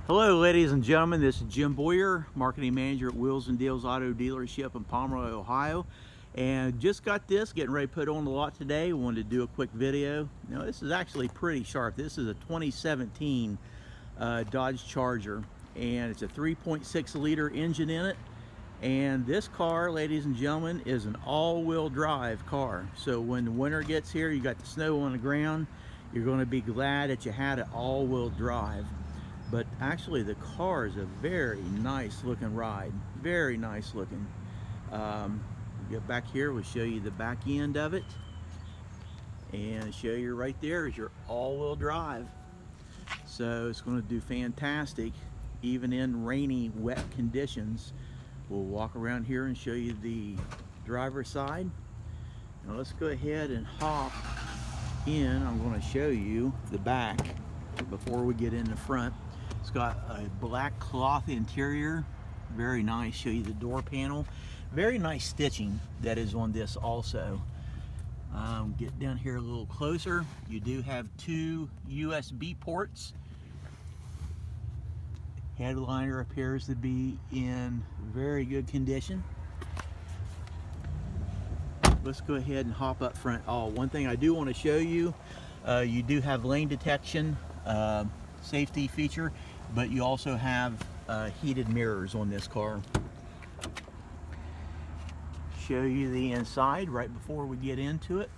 Hello ladies and gentlemen, this is Jim Boyer, Marketing Manager at Wheels and Deals Auto Dealership in Pomeroy, Ohio. And just got this, getting ready to put on the lot today. Wanted to do a quick video. Now this is actually pretty sharp. This is a 2017 Dodge Charger, and it's a 3.6 liter engine in it. And this car, ladies and gentlemen, is an all-wheel drive car. So when the winter gets here, you got the snow on the ground, you're going to be glad that you had an all-wheel drive. But actually the car is a very nice looking ride, very nice looking. Get back here, we'll show you the back end of it, and show you right there is your all-wheel drive. So it's going to do fantastic even in rainy, wet conditions. We'll walk around here and show you the driver's side. Now let's go ahead and hop in. I'm going to show you the back before we get in the front. It's got a black cloth interior, very nice. Show you the door panel, very nice stitching that is on this also. Get down here a little closer. You do have two USB ports. Headliner appears to be in very good condition. Let's go ahead and hop up front. Oh, one thing I do want to show you, you do have lane detection safety feature, but you also have heated mirrors on this car. Show you the inside right before we get into it.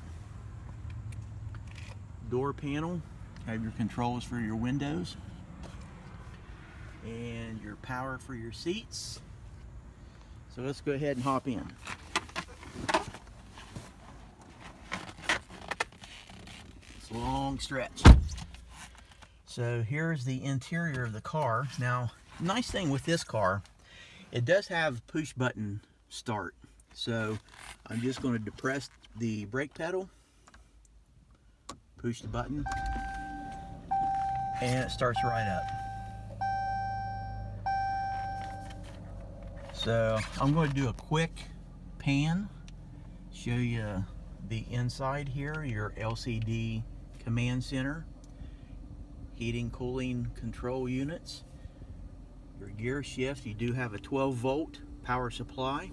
Door panel, have your controls for your windows and your power for your seats. So let's go ahead and hop in. It's a long stretch. So here's the interior of the car. Now, nice thing with this car, it does have push button start. So I'm just going to depress the brake pedal, push the button, and it starts right up. So I'm going to do a quick pan, show you the inside here, your LCD command center, heating, cooling control units, your gear shift. You do have a 12-volt power supply,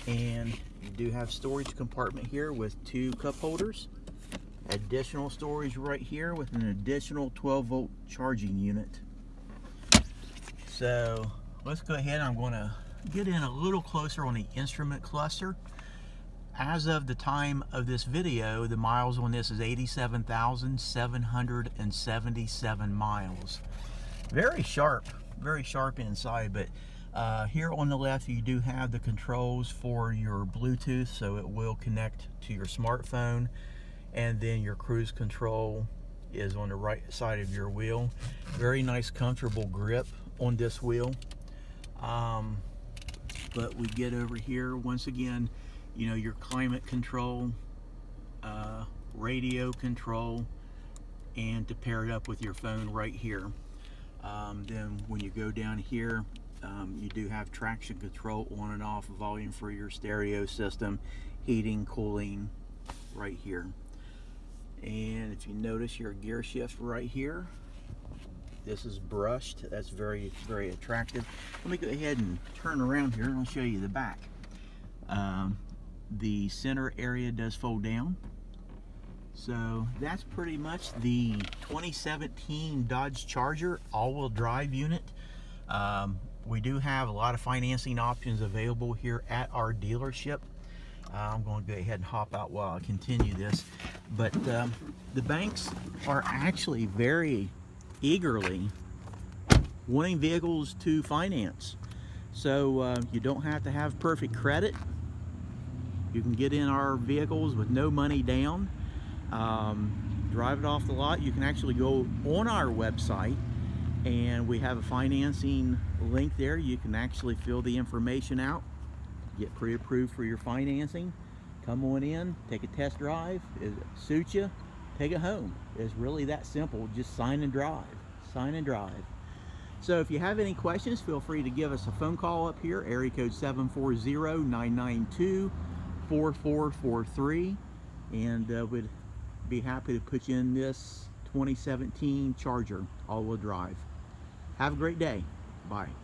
and you do have storage compartment here with two cup holders, additional storage right here with an additional 12-volt charging unit. So let's go ahead. I'm going to get in a little closer on the instrument cluster. As of the time of this video, the miles on this is 87,777 miles. Very sharp inside. But here on the left, you do have the controls for your Bluetooth, so it will connect to your smartphone, and then your cruise control is on the right side of your wheel. Very nice, comfortable grip on this wheel. But we get over here once again. You know, your climate control, radio control, and to pair it up with your phone right here. Then when you go down here, you do have traction control on and off, volume for your stereo system, heating, cooling right here. And if you notice your gear shift right here, this is brushed. That's very, very attractive. Let me go ahead and turn around here and I'll show you the back. The center area does fold down. So that's pretty much the 2017 Dodge Charger all-wheel drive unit. We do have a lot of financing options available here at our dealership. I'm going to go ahead and hop out while I continue this. But the banks are actually very eagerly wanting vehicles to finance. So you don't have to have perfect credit. You can get in our vehicles with no money down, drive it off the lot. You can actually go on our website, and we have a financing link there. You can actually fill the information out, get pre-approved for your financing, come on in, take a test drive. If it suits you, take it home. It's really that simple. Just sign and drive, sign and drive. So if you have any questions, feel free to give us a phone call up here, area code 740-992-4443, and we'd be happy to put you in this 2017 Charger all-wheel drive. Have a great day. Bye.